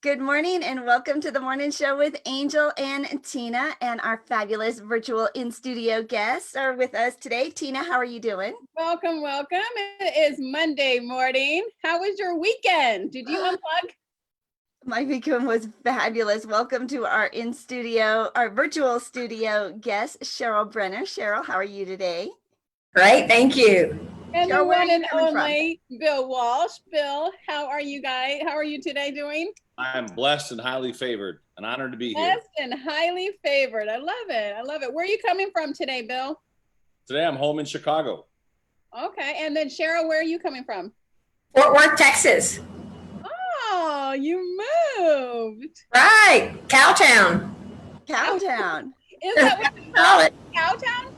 Good morning and welcome to the morning show with Angel and Tina, and our fabulous virtual in-studio guests are with us today. Tina, how are you doing? Welcome, welcome. It is Monday morning. How was your weekend? Did you unplug? My weekend was fabulous. Welcome to our our virtual studio guest, Cheryl Brenner. Cheryl, how are you today? Great, thank you. And Cheryl, the where are one you and coming from? only Bill Walsh. Bill, how are you guys? How are you today doing? I'm blessed and highly favored. An honor to be here. Blessed and highly favored. I love it. I love it. Where are you coming from today, Bill? Today I'm home in Chicago. Okay. And then Cheryl, where are you coming from? Fort Worth, Texas. Oh, you moved. Right, Cowtown. Cowtown. Is that what you Call it. Cowtown?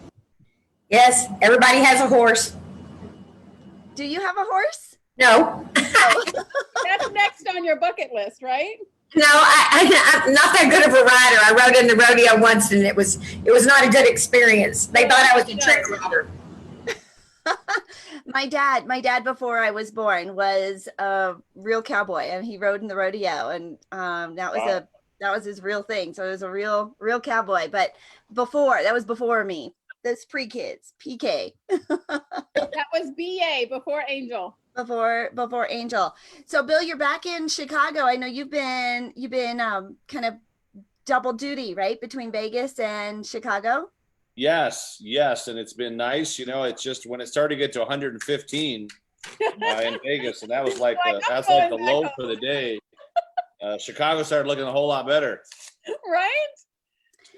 Yes, everybody has a horse. Do you have a horse? No, That's next on your bucket list, right? no, I'm not that good of a rider. I rode in the rodeo once, and it was not a good experience. They thought I was a trick rider. My dad before I was born was a real cowboy, and he rode in the rodeo, and that was his real thing. So it was a real cowboy. But that was before me. That's pre-kids, PK. That was BA before Angel. Before Angel. So Bill, you're back in Chicago. I know you've been kind of double duty, right, between Vegas and Chicago. Yes, and it's been nice. You know, it's just when it started to get to 115 in Vegas, and that was like the low for the day. Chicago started looking a whole lot better. Right?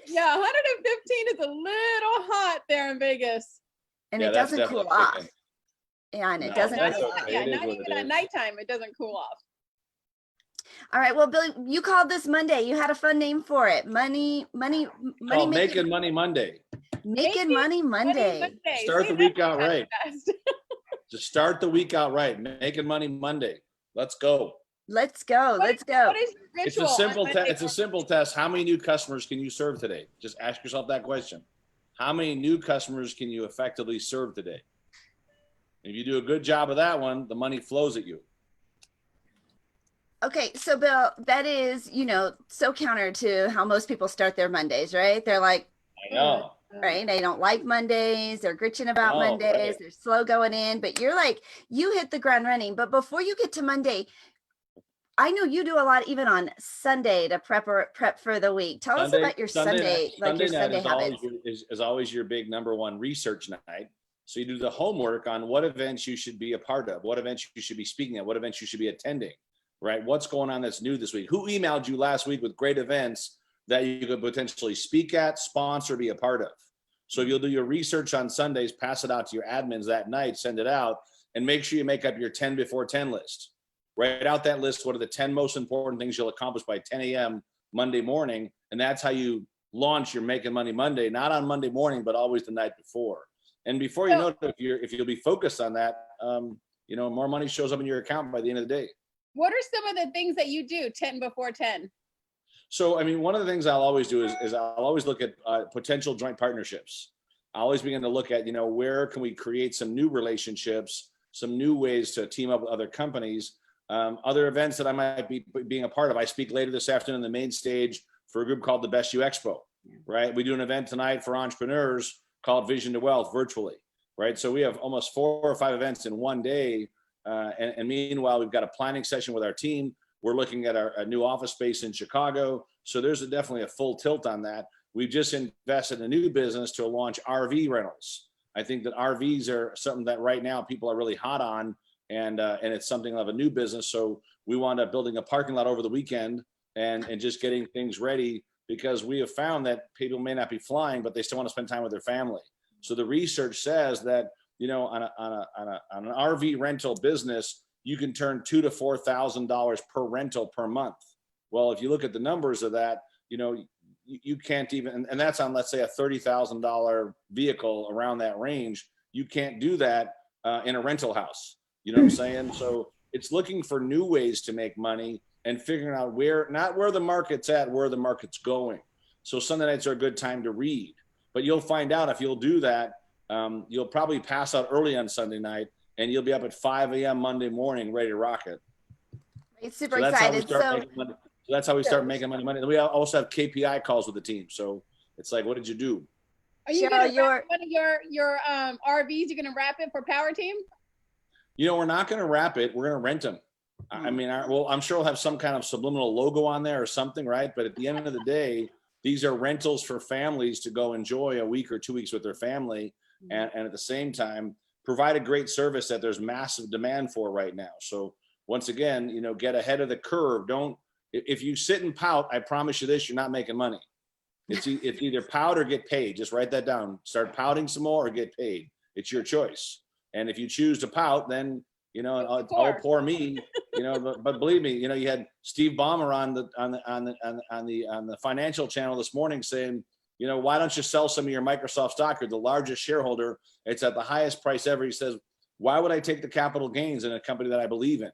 Yeah, 115 is a little hot there in Vegas. And Yeah, it that's doesn't cool definitely off. kicking. Yeah, and it No, doesn't that's cool okay. off. Yeah, It is not what even it at is. nighttime, it doesn't cool off. All right. Well, Bill, you called this Monday. You had a fun name for it. Making Money Monday. Making money Monday. Start the week out right. Just start the week out right. Making money Monday. Let's go. Let's go. What is your It's a ritual simple on Monday It's a simple test. How many new customers can you serve today? Just ask yourself that question. How many new customers can you effectively serve today? If you do a good job of that one, the money flows at you. Okay, so Bill, that is, so counter to how most people start their Mondays, right? They're like, I know. right? They don't like Mondays. They're gritching about Mondays. Right. They're slow going in, but you're like, you hit the ground running. But before you get to Monday, I know you do a lot even on Sunday to prep for the week. Tell us about your Sunday habits. Is always your big number one research night. So you do the homework on what events you should be a part of, what events you should be speaking at, what events you should be attending, right? What's going on that's new this week? Who emailed you last week with great events that you could potentially speak at, sponsor, be a part of? So you'll do your research on Sundays, pass it out to your admins that night, send it out, and make sure you make up your 10 before 10 list. Write out that list. What are the 10 most important things you'll accomplish by 10 a.m. Monday morning? And that's how you launch your Making Money Monday, not on Monday morning, but always the night before. And before you know it, if you'll be focused on that, more money shows up in your account by the end of the day. What are some of the things that you do 10 before 10? So, I mean, one of the things I'll always do is I'll always look at potential joint partnerships. I always begin to look at, where can we create some new relationships, some new ways to team up with other companies. Other events that I might be being a part of. I speak later this afternoon on the main stage for a group called the Best You Expo, right? We do an event tonight for entrepreneurs called Vision to Wealth virtually, right? So we have almost 4 or 5 events in one day. And meanwhile, we've got a planning session with our team. We're looking at a new office space in Chicago. So there's definitely a full tilt on that. We've just invested in a new business to launch RV rentals. I think that RVs are something that right now people are really hot on. And it's something of a new business. So we wound up building a parking lot over the weekend and just getting things ready, because we have found that people may not be flying, but they still want to spend time with their family. So the research says that, on an RV rental business, you can turn $2,000 to $4,000 per rental per month. Well, if you look at the numbers of that, you can't even, and that's on, let's say, a $30,000 vehicle around that range. You can't do that in a rental house. You know what I'm saying? So it's looking for new ways to make money and figuring out not where the market's at, where the market's going. So Sunday nights are a good time to read, but you'll find out if you'll do that, you'll probably pass out early on Sunday night and you'll be up at 5 a.m. Monday morning ready to rock it. It's super excited. So So that's how we start making money. And we also have KPI calls with the team. So it's like, what did you do? Are you Cheryl, gonna wrap one of your RVs? You're gonna wrap it for Power Team? You know, we're not going to wrap it. We're going to rent them. I mean, well, I'm sure we'll have some kind of subliminal logo on there or something, right? But at the end of the day, these are rentals for families to go enjoy a week or 2 weeks with their family, and at the same time provide a great service that there's massive demand for right now. So once again, you know, get ahead of the curve. Don't, if you sit and pout, I promise you this, you're not making money. It's either pout or get paid. Just write that down. Start pouting some more or get paid. It's your choice. And if you choose to pout, then, you know, oh, poor me, you know, but believe me, you know, you had Steve Ballmer on the financial channel this morning saying, you know, why don't you sell some of your Microsoft stock? You're the largest shareholder. It's at the highest price ever. He says, why would I take the capital gains in a company that I believe in?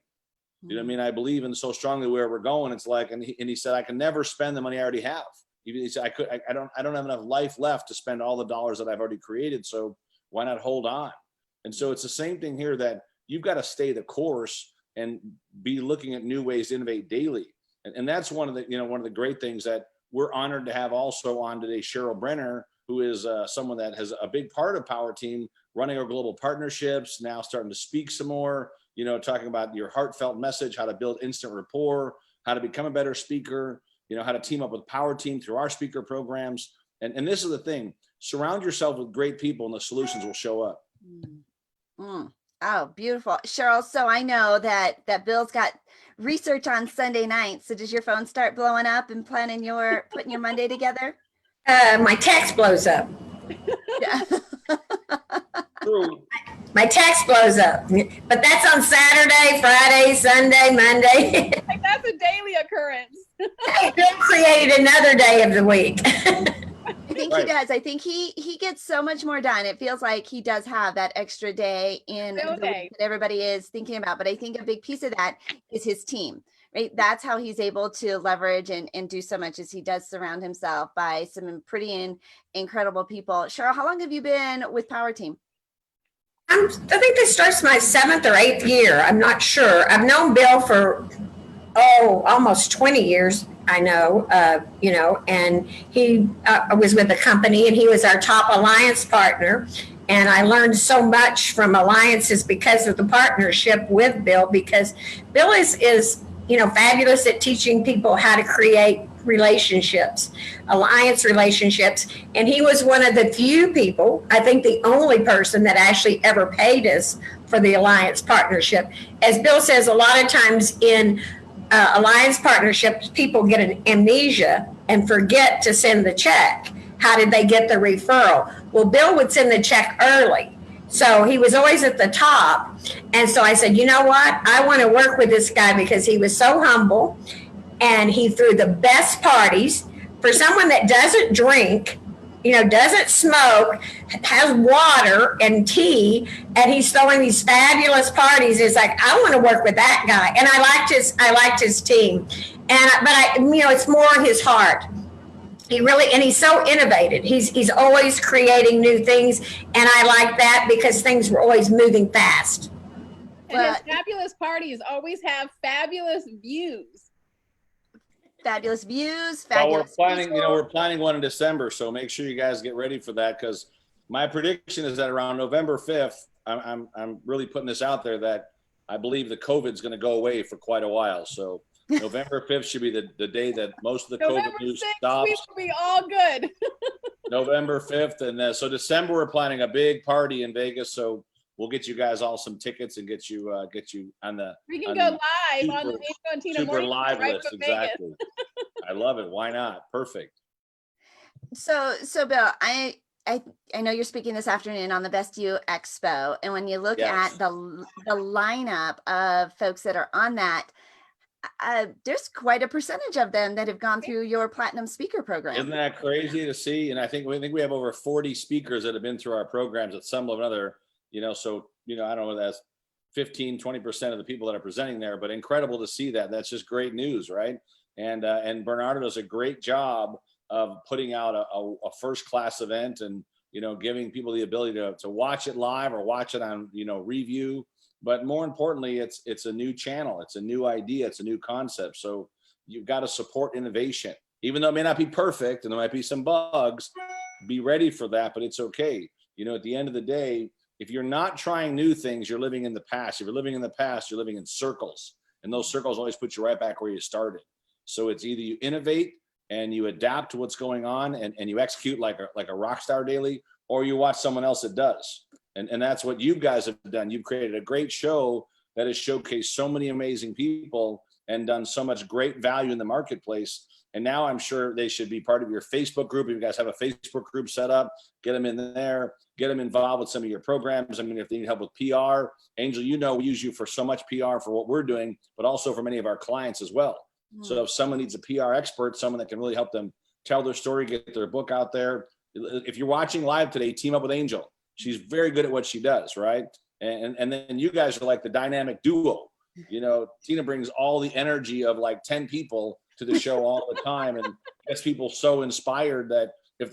You know what I mean? I believe in so strongly where we're going. It's like, and he said, I can never spend the money I already have. He said, I don't have enough life left to spend all the dollars that I've already created. So why not hold on? And so it's the same thing here, that you've got to stay the course and be looking at new ways to innovate daily. And that's one of the great things that we're honored to have also on today, Cheryl Brenner, who is someone that has a big part of Power Team, running our global partnerships, now starting to speak some more, you know, talking about your heartfelt message, how to build instant rapport, how to become a better speaker, you know, how to team up with Power Team through our speaker programs. And this is the thing, surround yourself with great people and the solutions will show up. Oh, beautiful. Cheryl, so I know that Bill's got research on Sunday night. So does your phone start blowing up and putting your Monday together? My text blows up. Yeah. True. My text blows up. But that's on Saturday, Friday, Sunday, Monday. Like, that's a daily occurrence. Bill created another day of the week. I think he does. I think he gets so much more done. It feels like he does have that extra day in the week that everybody is thinking about. But I think a big piece of that is his team, right? That's how he's able to leverage and do so much, as he does surround himself by some pretty incredible people. Cheryl, how long have you been with Power Team? I think this starts my 7th or 8th year. I'm not sure. I've known Bill for, almost 20 years. I know, and he was with the company, and he was our top alliance partner. And I learned so much from alliances because of the partnership with Bill, because Bill is fabulous at teaching people how to create relationships, alliance relationships. And he was one of the few people, I think the only person, that actually ever paid us for the alliance partnership. As Bill says, a lot of times in alliance partnerships, people get an amnesia and forget to send the check. How did they get the referral? Well, Bill would send the check early. So he was always at the top. And so I said, you know what? I want to work with this guy because he was so humble and he threw the best parties for someone that doesn't drink, doesn't smoke, has water and tea, and he's throwing these fabulous parties. It's like, I want to work with that guy. And I liked his team. It's more his heart. He's so innovative. He's always creating new things. And I like that because things were always moving fast. And his fabulous parties always have fabulous views. Fabulous views. Well, we're planning one in December, so make sure you guys get ready for that, because my prediction is that around November 5th, I'm really putting this out there, that I believe the COVID's going to go away for quite a while. So November 5th should be the day that most of the COVID news stops. We will be all good. November 5th, and so December we're planning a big party in Vegas. So we'll get you guys all some tickets and get you on the. We can go live on the Angel and Tina super morning live right list. from Vegas. Exactly. I love it. Why not? Perfect. So Bill, I know you're speaking this afternoon on the Best You Expo, and when you look at the lineup of folks that are on that, there's quite a percentage of them that have gone through your Platinum Speaker program. Isn't that crazy to see? And I think we have over 40 speakers that have been through our programs at some level or another. So I don't know whether that's 15-20% of the people that are presenting there, but incredible to see that. That's just great news, right? And Bernardo does a great job of putting out a first-class event, and giving people the ability to watch it live or watch it on review. But more importantly, it's a new channel, it's a new idea, it's a new concept. So you've got to support innovation, even though it may not be perfect and there might be some bugs. Be ready for that, but it's okay. You know, at the end of the day, if you're not trying new things, you're living in the past. If you're living in the past, you're living in circles, and those circles always put you right back where you started. So it's either you innovate and you adapt to what's going on and you execute like a rock star daily, or you watch someone else that does. And that's what you guys have done. You've created a great show that has showcased so many amazing people and done so much great value in the marketplace. And now I'm sure they should be part of your Facebook group. If you guys have a Facebook group set up, get them in there, get them involved with some of your programs. I mean, if they need help with PR, Angel, you know, we use you for so much PR for what we're doing, but also for many of our clients as well. So if someone needs a PR expert, someone that can really help them tell their story, get their book out there. If you're watching live today, team up with Angel. She's very good at what she does, right? And then you guys are like the dynamic duo. You know, Tina brings all the energy of like 10 people to the show all the time and gets people so inspired that if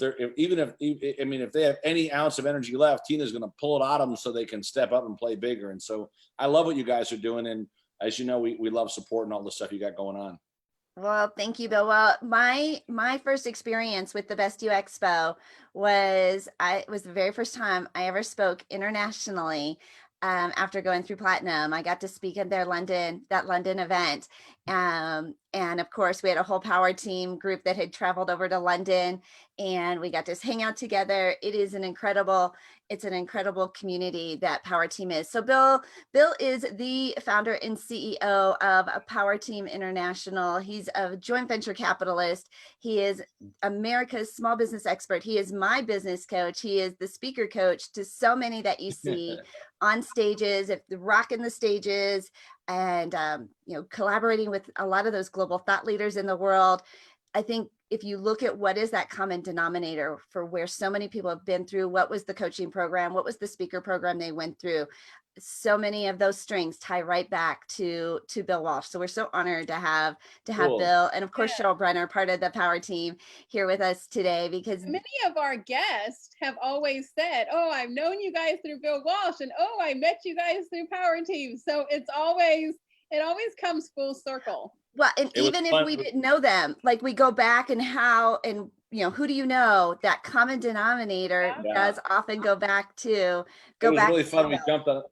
they have any ounce of energy left, Tina's going to pull it out of them so they can step up and play bigger. And so I love what you guys are doing. And as you know, we love supporting all the stuff you got going on. Well, thank you, Bill. Well, my first experience with the Best You Expo was the very first time I ever spoke internationally. After going through Platinum, I got to speak at that London event. And of course, we had a whole power team group that had traveled over to London, and we got to hang out together. It's an incredible community that Power Team is. So Bill is the founder and CEO of Power Team International. He's a joint venture capitalist. He is America's small business expert. He is my business coach. He is the speaker coach to so many that you see on stages, rocking the stages, and collaborating with a lot of those global thought leaders in the world. I think if you look at what is that common denominator for where so many people have been through, what was the coaching program, what was the speaker program they went through, so many of those strings tie right back to Bill Walsh. So we're so honored to have Cool. Bill, and of course Cheryl Brenner, part of the Power Team, here with us today, because many of our guests have always said, "Oh, I've known you guys through Bill Walsh," and "Oh, I met you guys through Power Team." So it always comes full circle. Well, and even if we didn't know them, like we go back and who do you know? That common denominator does often go back to. It was really fun.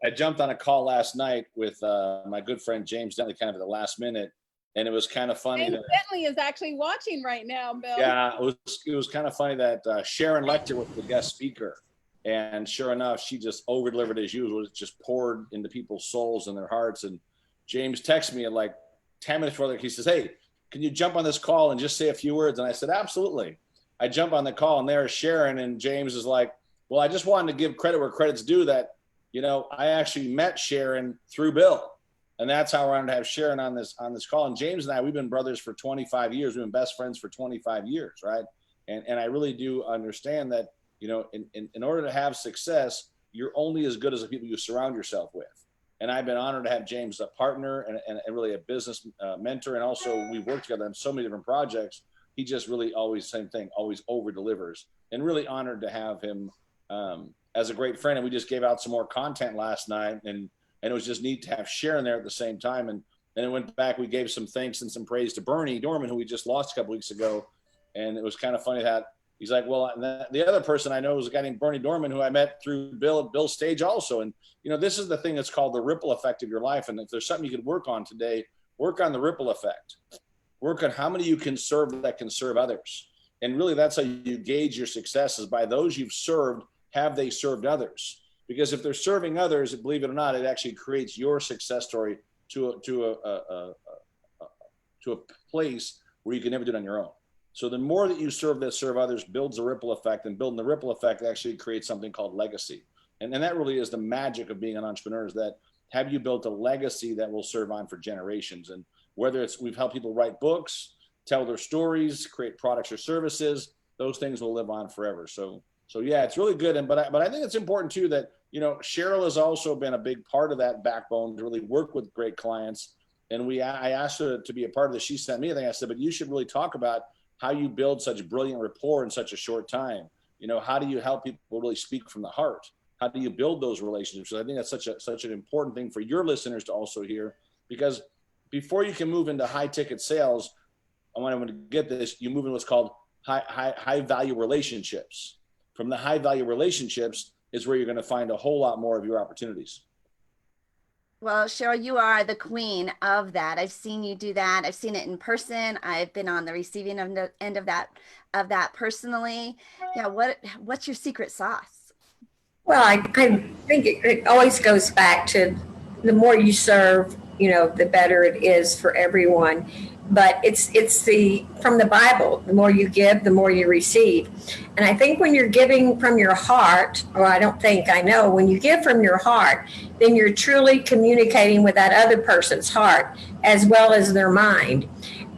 I jumped on a call last night with my good friend James Dentley, kind of at the last minute, and it was kind of funny. James Dentley is actually watching right now, Bill. Yeah, it was kind of funny that Sharon Lecter was the guest speaker, and sure enough, she just over delivered as usual. It just poured into people's souls and their hearts. And James texted me at like 10 minutes before, he says, "Hey, can you jump on this call and just say a few words?" And I said, "Absolutely." I jump on the call, and there's Sharon, and James is like, "Well, I just wanted to give credit where credit's due, that, I actually met Sharon through Bill." And that's how we're honored to have Sharon on this call. And James and I, we've been brothers for 25 years. We've been best friends for 25 years, right? And I really do understand that, in order to have success, you're only as good as the people you surround yourself with. And I've been honored to have James a partner and really a business mentor. And also we've worked together on so many different projects. He just really always, same thing, always over delivers, and really honored to have him as a great friend. And we just gave out some more content last night, and it was just neat to have Sharon there at the same time. And then it went back, we gave some thanks and some praise to Bernie Dorman, who we just lost a couple weeks ago. And it was kind of funny that he's like, "Well, the other person I know is a guy named Bernie Dorman, who I met through Bill at Bill's stage also." And, this is the thing that's called the ripple effect of your life. And if there's something you could work on today, work on the ripple effect. Work on how many you can serve that can serve others. And really, that's how you gauge your success, is by those you've served, have they served others? Because if they're serving others, believe it or not, it actually creates your success story to a place where you can never do it on your own. So the more that you serve others builds a ripple effect, and building the ripple effect actually creates something called legacy. And that really is the magic of being an entrepreneur, is that have you built a legacy that will serve on for generations? And whether it's we've helped people write books, tell their stories, create products or services, those things will live on forever. So yeah, it's really good. But I think it's important too that, Cheryl has also been a big part of that backbone to really work with great clients. And I asked her to be a part of this. She sent me a thing. I said, "But you should really talk about how you build such brilliant rapport in such a short time. How do you help people really speak from the heart? How do you build those relationships?" So I think that's such an important thing for your listeners to also hear, because before you can move into high ticket sales, I want to get this, you move in what's called high value relationships. From the high value relationships is where you're going to find a whole lot more of your opportunities. Well, Cheryl, you are the queen of that. I've seen you do that. I've seen it in person. I've been on the receiving end of that personally. Yeah, what's your secret sauce? Well, I think it always goes back to the more you serve, the better it is for everyone. But it's from the Bible, the more you give, the more you receive. And I think when you're giving from your heart, or I know, when you give from your heart, then you're truly communicating with that other person's heart as well as their mind.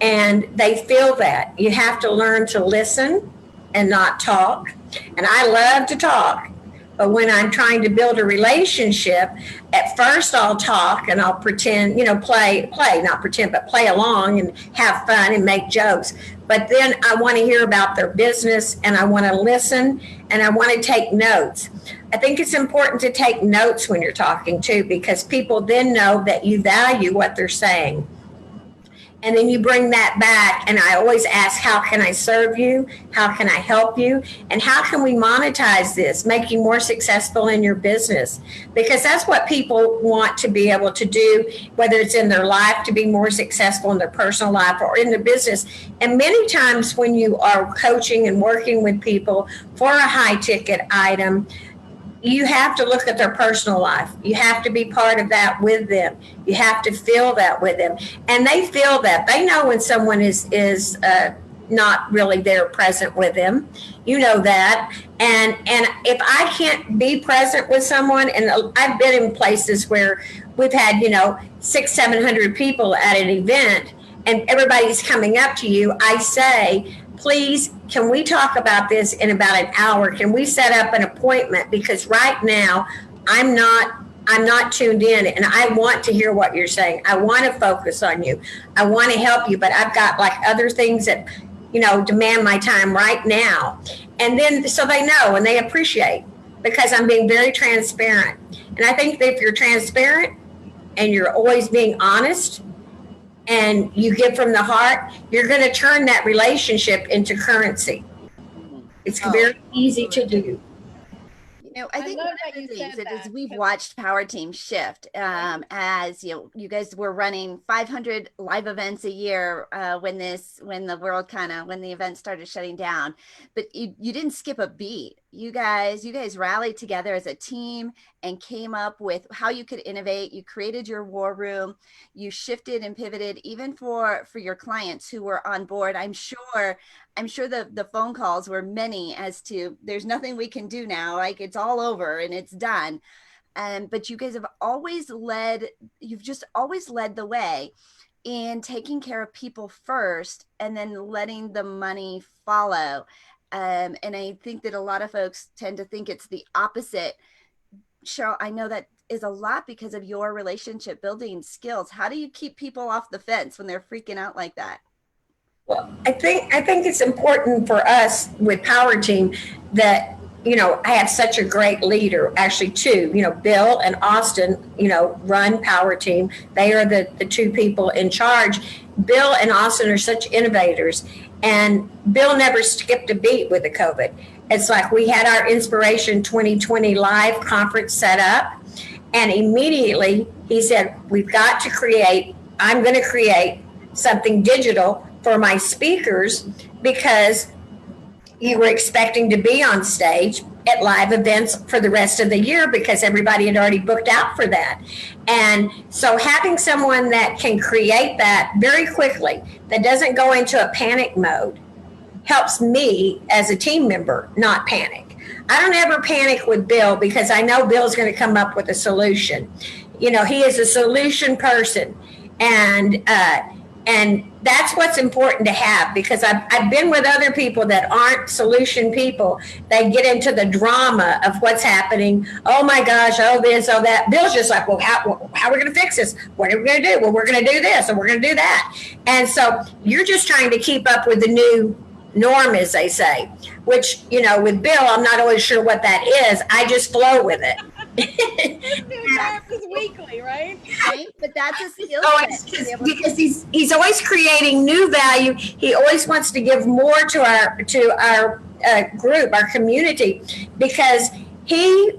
And they feel that. You have to learn to listen and not talk. And I love to talk. But when I'm trying to build a relationship, at first I'll talk and I'll pretend, play, not pretend, but play along and have fun and make jokes. But then I want to hear about their business and I want to listen and I want to take notes. I think it's important to take notes when you're talking too, because people then know that you value what they're saying. And then you bring that back, and I always ask, how can I serve you? How can I help you? And how can we monetize this, make you more successful in your business? Because that's what people want to be able to do, whether it's in their life to be more successful in their personal life or in their business. And many times when you are coaching and working with people for a high ticket item, you have to look at their personal life. You have to be part of that with them. You have to feel that with them. And they feel that. They know when someone is not really there present with them. You know that. And if I can't be present with someone, and I've been in places where we've had, 600-700 people at an event and everybody's coming up to you, I say, please, can we talk about this in about an hour? Can we set up an appointment? Because right now I'm not tuned in and I want to hear what you're saying. I want to focus on you. I want to help you, but I've got like other things that, demand my time right now. And then, so they know and they appreciate because I'm being very transparent. And I think that if you're transparent and you're always being honest, and you give from the heart, you're going to turn that relationship into currency. It's very easy to do. I think one of the things that is we've watched Power Team shift as you guys were running 500 live events a year when the event started shutting down, but you didn't skip a beat. You guys rallied together as a team and came up with how you could innovate. You created your war room. You shifted and pivoted even for your clients who were on board. I'm sure the phone calls were many as to there's nothing we can do now. Like it's all over and it's done. But you guys have you've always led the way in taking care of people first and then letting the money follow. And I think that a lot of folks tend to think it's the opposite. Cheryl, I know that is a lot because of your relationship building skills. How do you keep people off the fence when they're freaking out like that? Well, I think it's important for us with Power Team that, I have such a great leader, actually two, Bill and Austin, run Power Team. They are the two people in charge. Bill and Austin are such innovators. And Bill never skipped a beat with the COVID. It's like we had our Inspiration 2020 live conference set up. And immediately he said, I'm going to create something digital for my speakers because you were expecting to be on stage at live events for the rest of the year because everybody had already booked out for that. And so having someone that can create that very quickly, that doesn't go into a panic mode, helps me as a team member not panic. I don't ever panic with Bill because I know Bill's going to come up with a solution. He is a solution person. And that's what's important to have because I've been with other people that aren't solution people. They get into the drama of what's happening. Oh my gosh, oh this, oh that. Bill's just like, well, how are we going to fix this? What are we going to do? Well, we're going to do this and we're going to do that. And so you're just trying to keep up with the new norm, as they say, which, with Bill, I'm not always sure what that is. I just flow with it. New terms weekly, right? Right? But that's a skill Oh, set. it's to be just able to- because he's always creating new value. He always wants to give more to our group, our community, because he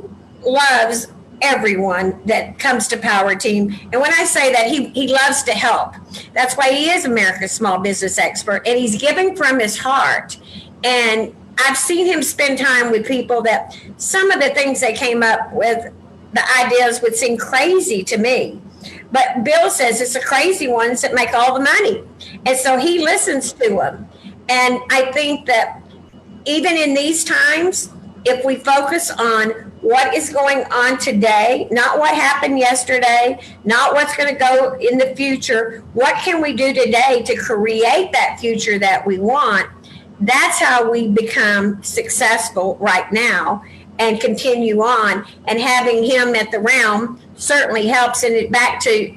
loves everyone that comes to Power Team. And when I say that, he loves to help. That's why he is America's Small Business Expert, and he's giving from his heart. And I've seen him spend time with people that some of the things they came up with, the ideas would seem crazy to me. But Bill says it's the crazy ones that make all the money. And so he listens to them. And I think that even in these times, if we focus on what is going on today, not what happened yesterday, not what's going to go in the future, what can we do today to create that future that we want? That's how we become successful right now and continue on. And having him at the realm certainly helps. And it back to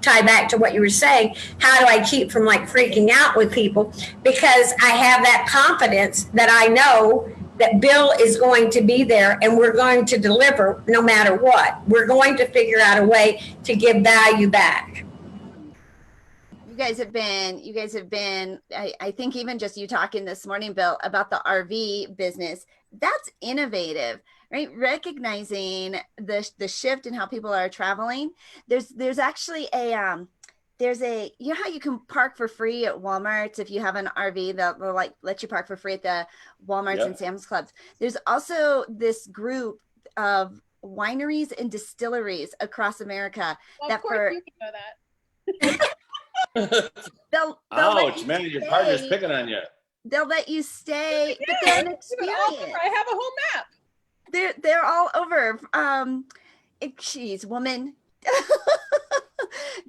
tie back to what you were saying, how do I keep from like freaking out with people? Because I have that confidence that I know that Bill is going to be there and we're going to deliver no matter what. We're going to figure out a way to give value back. You guys have been, I think even just you talking this morning, Bill, about the RV business, that's innovative, right? Recognizing the shift in how people are traveling. There's actually you know how you can park for free at Walmart if you have an RV, they'll like let you park for free at the Walmarts Yep. and Sam's Clubs. There's also this group of wineries and distilleries across America Well, that of course you can know that. they'll Ouch, man, your partner's picking on you. They'll let you stay, but they're an experience. I have a whole map. They're all over. She's woman.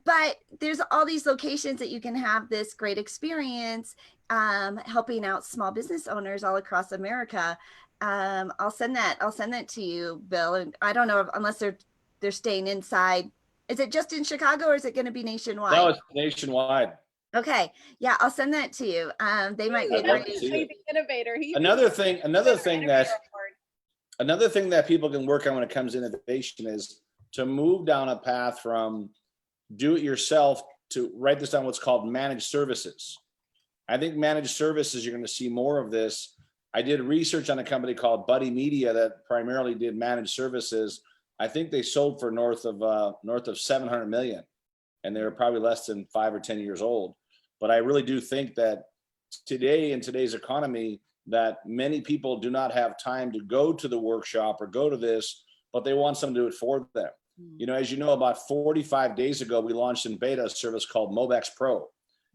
But there's all these locations that you can have this great experience, helping out small business owners all across America. I'll send that to you, Bill. And I don't know unless they're staying inside. Is it just in Chicago or is it going to be nationwide? No, it's nationwide. Okay. Yeah, I'll send that to you. They might be I'd love great. to see it. Innovator. Another thing that people can work on when it comes to innovation is to move down a path from do it yourself to write this down, what's called managed services. I think managed services, you're going to see more of this. I did research on a company called Buddy Media that primarily did managed services. I think they sold for north of 700 million, and they're probably less than 5 or 10 years old. But I really do think that today, in today's economy, that many people do not have time to go to the workshop or go to this, but they want someone to do it for them. You know, as you know, about 45 days ago, we launched in beta a service called Mobex Pro.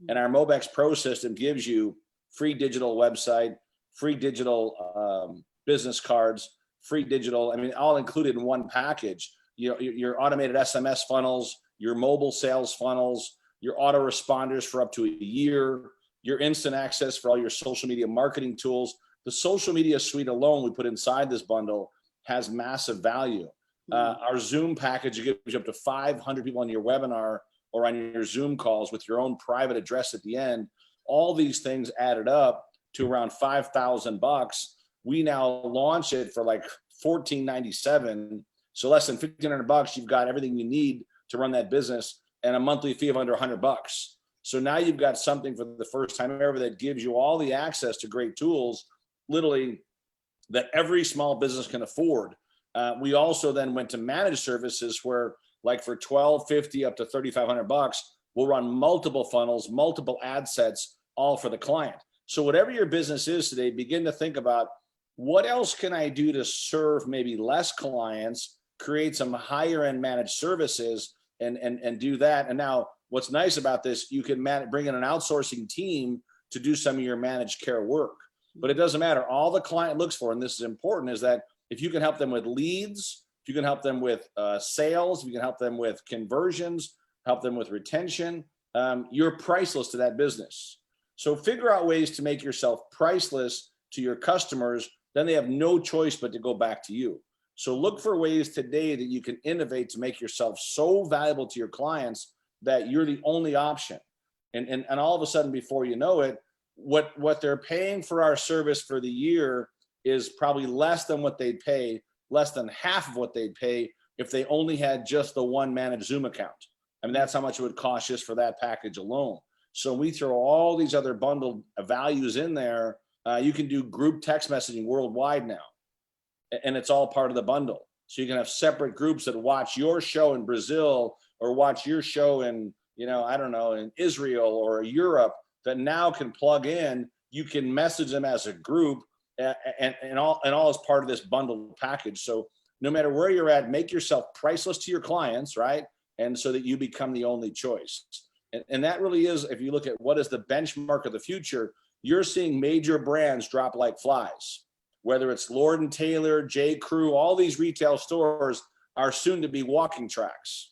And our Mobex Pro system gives you free digital website, free digital business cards, free digital, all included in one package. You know, your automated SMS funnels, your mobile sales funnels, your autoresponders for up to a year, your instant access for all your social media marketing tools. The social media suite alone we put inside this bundle has massive value. Our Zoom package gives you up to 500 people on your webinar or on your Zoom calls with your own private address at the end. All these things added up to around $5,000. We now launch it for like $14.97. So less than $1,500, you've got everything you need to run that business and a monthly fee of under $100. So now you've got something for the first time ever that gives you all the access to great tools, literally, that every small business can afford. We also then went to managed services where, like, for $1,250 up to $3,500, we'll run multiple funnels, multiple ad sets, all for the client. So whatever your business is today, begin to think about what else can I do to serve maybe less clients, create some higher end managed services, and do that. And now what's nice about this, you can bring in an outsourcing team to do some of your managed care work. But it doesn't matter. All the client looks for, and this is important, is that if you can help them with leads, if you can help them with sales, if you can help them with conversions, help them with retention, you're priceless to that business. So figure out ways to make yourself priceless to your customers. Then they have no choice but to go back to you. So look for ways today that you can innovate to make yourself so valuable to your clients that you're the only option. And all of a sudden, before you know it, what they're paying for our service for the year is probably less than what they'd pay, less than half of what they'd pay if they only had just the one managed Zoom account. I mean, that's how much it would cost just for that package alone. So we throw all these other bundled values in there. You can do group text messaging worldwide now, and it's all part of the bundle. So you can have separate groups that watch your show in Brazil or watch your show in, I don't know, in Israel or Europe, that now can plug in. You can message them as a group, and all as part of this bundled package. So no matter where you're at, make yourself priceless to your clients, right? And so that you become the only choice. And that really is, if you look at what is the benchmark of the future, you're seeing major brands drop like flies. Whether it's Lord & Taylor, J. Crew, all these retail stores are soon to be walking tracks.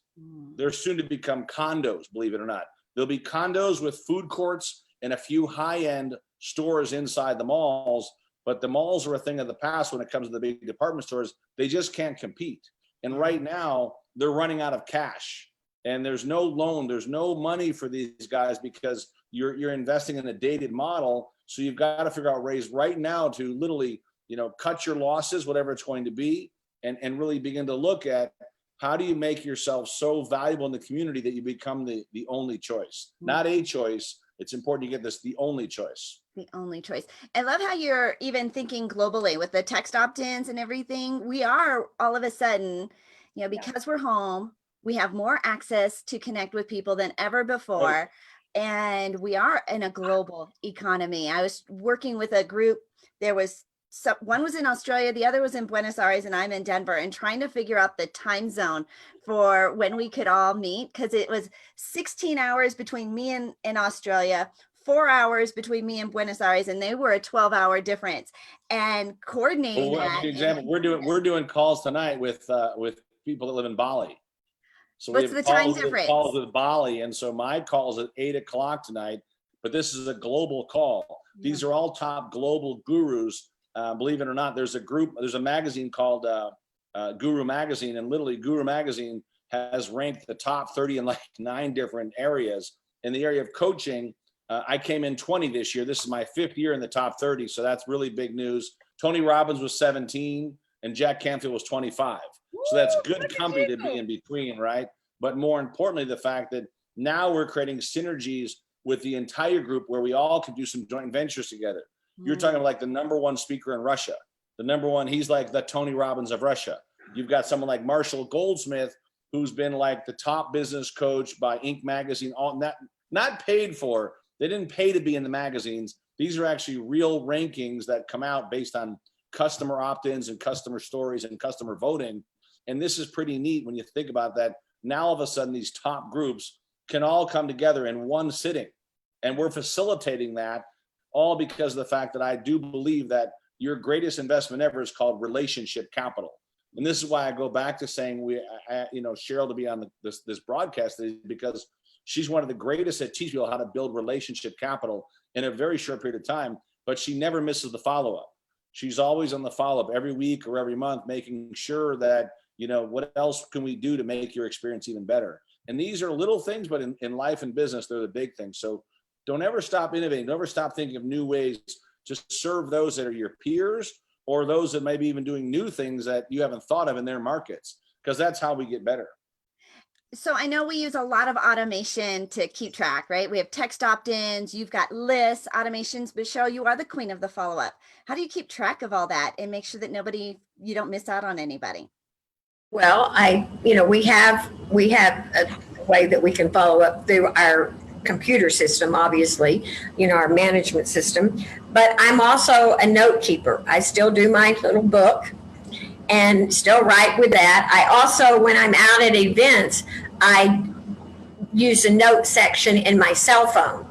They're soon to become condos, believe it or not. There'll be condos with food courts and a few high-end stores inside the malls, but the malls are a thing of the past when it comes to the big department stores. They just can't compete. And right now, they're running out of cash. And there's no loan, there's no money for these guys because you're investing in a dated model. So you've got to figure out ways right now to literally, cut your losses, whatever it's going to be, and really begin to look at how do you make yourself so valuable in the community that you become the only choice, not a choice. It's important to get this, the only choice. The only choice. I love how you're even thinking globally with the text opt-ins and everything. We are all of a sudden, because we're home, we have more access to connect with people than ever before. And we are in a global economy. I was working with a group. One was in Australia, the other was in Buenos Aires, and I'm in Denver, and trying to figure out the time zone for when we could all meet, because it was 16 hours between me and in Australia, 4 hours between me and Buenos Aires, and they were a 12-hour difference. And coordinating that. For example, we're doing calls tonight with people that live in Bali. So what's the time difference? Calls with Bali, and so my call's at 8:00 tonight. But this is a global call. Yeah. These are all top global gurus. Believe it or not, there's a magazine called Guru Magazine, and literally Guru Magazine has ranked the top 30 in like 9 different areas. In the area of coaching, I came in 20 this year. This is my 5th year in the top 30, so that's really big news. Tony Robbins was 17, and Jack Canfield was 25. So that's good company to be in between, right? But more importantly, the fact that now we're creating synergies with the entire group where we all can do some joint ventures together. You're talking about like the #1 speaker in Russia, he's like the Tony Robbins of Russia. You've got someone like Marshall Goldsmith, who's been like the top business coach by Inc. magazine, all not paid for. They didn't pay to be in the magazines. These are actually real rankings that come out based on customer opt-ins and customer stories and customer voting. And this is pretty neat when you think about that. Now, all of a sudden, these top groups can all come together in one sitting. And we're facilitating that all because of the fact that I do believe that your greatest investment ever is called relationship capital. And this is why I go back to saying Cheryl to be on this broadcast is because she's one of the greatest at teaching people how to build relationship capital in a very short period of time, but she never misses the follow-up. She's always on the follow-up every week or every month, making sure that, what else can we do to make your experience even better? And these are little things, but in life and business, they're the big things. So don't ever stop innovating. Don't ever stop thinking of new ways to serve those that are your peers or those that may be even doing new things that you haven't thought of in their markets, because that's how we get better. So I know we use a lot of automation to keep track, right? We have text opt-ins, you've got lists, automations, but Cheryl, you are the queen of the follow-up. How do you keep track of all that and make sure that you don't miss out on anybody? Well, we have a way that we can follow up through our computer system, obviously, our management system, but I'm also a note keeper. I still do my little book and still write with that. I also, when I'm out at events, I use the note section in my cell phone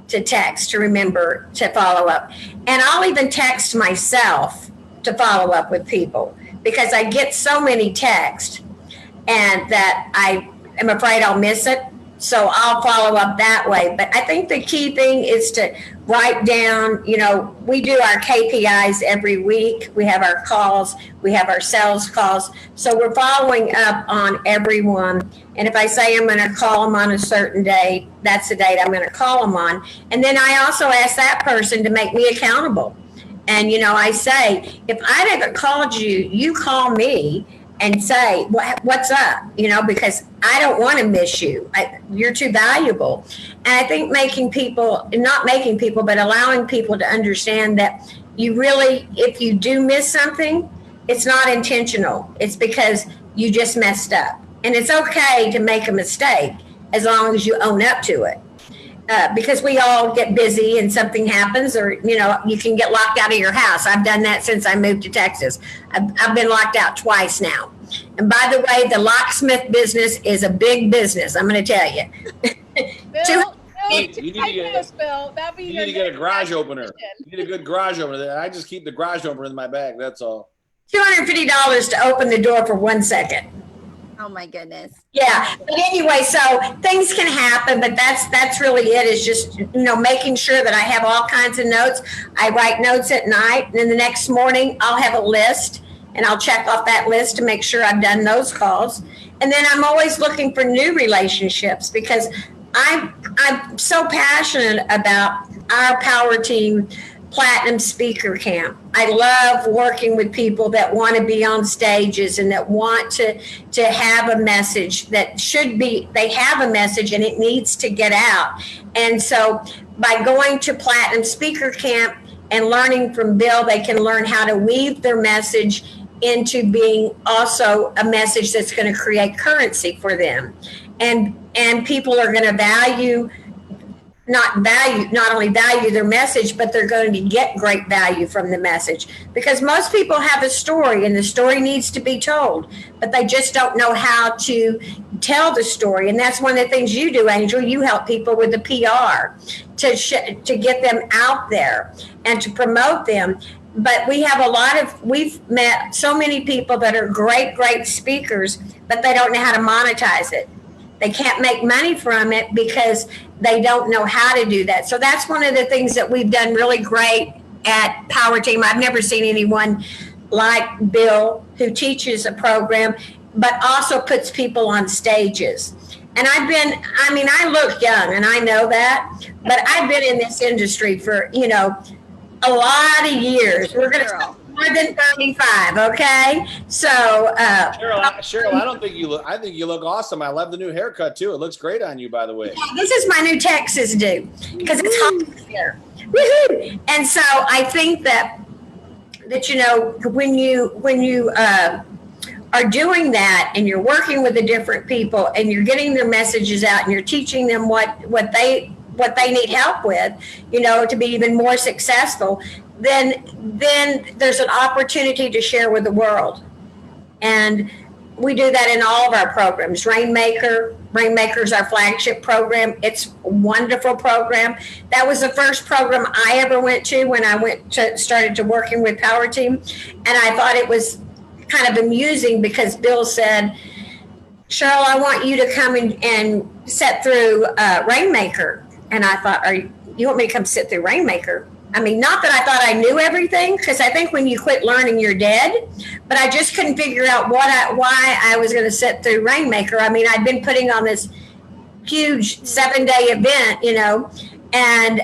to text, to remember to follow up. And I'll even text myself to follow up with people because I get so many texts and that I am afraid I'll miss it. So I'll follow up that way. But I think the key thing is to write down, we do our KPIs every week. We have our calls, we have our sales calls. So we're following up on everyone. And if I say I'm going to call them on a certain day, that's the date I'm going to call them on. And then I also ask that person to make me accountable. And, I say, if I haven't called you, you call me. and say, what's up? You know, because I don't want to miss you. You're too valuable. And I think not making people, but allowing people to understand that you really, if you do miss something, it's not intentional. It's because you just messed up. And it's okay to make a mistake as long as you own up to it. Because we all get busy and something happens, or, you know, you can get locked out of your house. I've done that since I moved to Texas. I've been locked out twice now. And by the way, the locksmith business is a big business, I'm going to tell you. Bill, You need to get a garage opener. You need a good garage opener. I just keep the garage opener in my bag. That's all. $250 to open the door for 1 second. Oh my goodness. Yeah. But anyway, so things can happen, but that's really it, is just, you know, making sure that I have all kinds of notes. I write notes at night, and then the next morning I'll have a list, and I'll check off that list to make sure I've done those calls. And then I'm always looking for new relationships, because I'm so passionate about our Power Team Platinum Speaker Camp. I love working with people that want to be on stages and that want to have a message that should be, they have a message and it needs to get out. And so by going to Platinum Speaker Camp and learning from Bill, they can learn how to weave their message into being also a message that's going to create currency for them. And people are going to not only value their message, but they're going to get great value from the message, because most people have a story and the story needs to be told, but they just don't know how to tell the story. And that's one of the things you do, Angel. You help people with the PR to get them out there and to promote them. But we've met so many people that are great speakers, but they don't know how to monetize it. They can't make money from it because they don't know how to do that. So that's one of the things that we've done really great at Power Team. I've never seen anyone like Bill, who teaches a program, but also puts people on stages. And I look young and I know that, but I've been in this industry for, you know, a lot of years. We're going to more than 35, okay? So Cheryl, I don't think you look, I think you look awesome. I love the new haircut too. It looks great on you, by the way. Yeah, this is my new Texas do, because it's hot here. Woohoo! And so I think that you know, when you are doing that and you're working with the different people and you're getting their messages out and you're teaching them what they need help with, you know, to be even more successful, then there's an opportunity to share with the world. And we do that in all of our programs. Rainmaker is our flagship program. It's a wonderful program. That was the first program I ever went to when I started to working with Power Team. And I thought it was kind of amusing because Bill said, Cheryl, I want you to come and sit through Rainmaker. And I thought, you want me to come sit through Rainmaker? I mean, not that I thought I knew everything, because I think when you quit learning, you're dead. But I just couldn't figure out why I was going to sit through Rainmaker. I mean, I'd been putting on this huge 7-day event, you know, and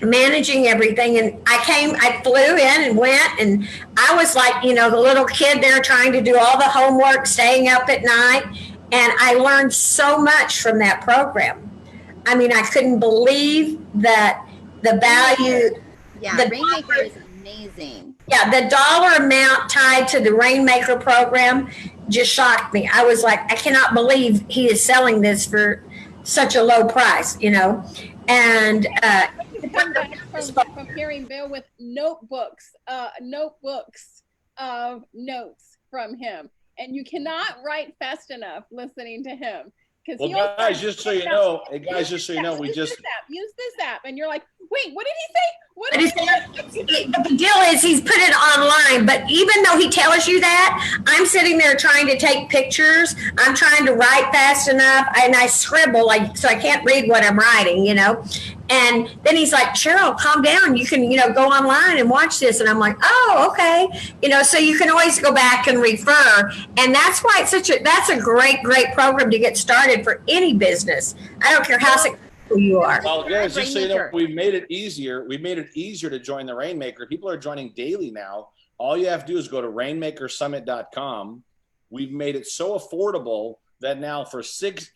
managing everything. And I flew in and went, and I was like, you know, the little kid there trying to do all the homework, staying up at night. And I learned so much from that program. I mean, I couldn't believe that the value. Yeah, Rainmaker is amazing. Yeah, the dollar amount tied to the Rainmaker program just shocked me. I was like, I cannot believe he is selling this for such a low price, you know. And from hearing Bill with notebooks of notes from him, and you cannot write fast enough listening to him. Well, guys, just so you know, we just use this app, and you're like, wait, what did he say? What did he say? The deal is he's put it online, but even though he tells you that, I'm sitting there trying to take pictures. I'm trying to write fast enough, and I scribble so I can't read what I'm writing, you know. And then he's like, Cheryl, calm down. You can, you know, go online and watch this. And I'm like, oh, okay. You know, so you can always go back and refer. And that's why that's a great program to get started for any business. I don't care how successful you are. Well, guys, just so you know, we've made it easier. We made it easier to join the Rainmaker. People are joining daily now All you have to do is go to rainmakersummit.com. We've made it so affordable that now for six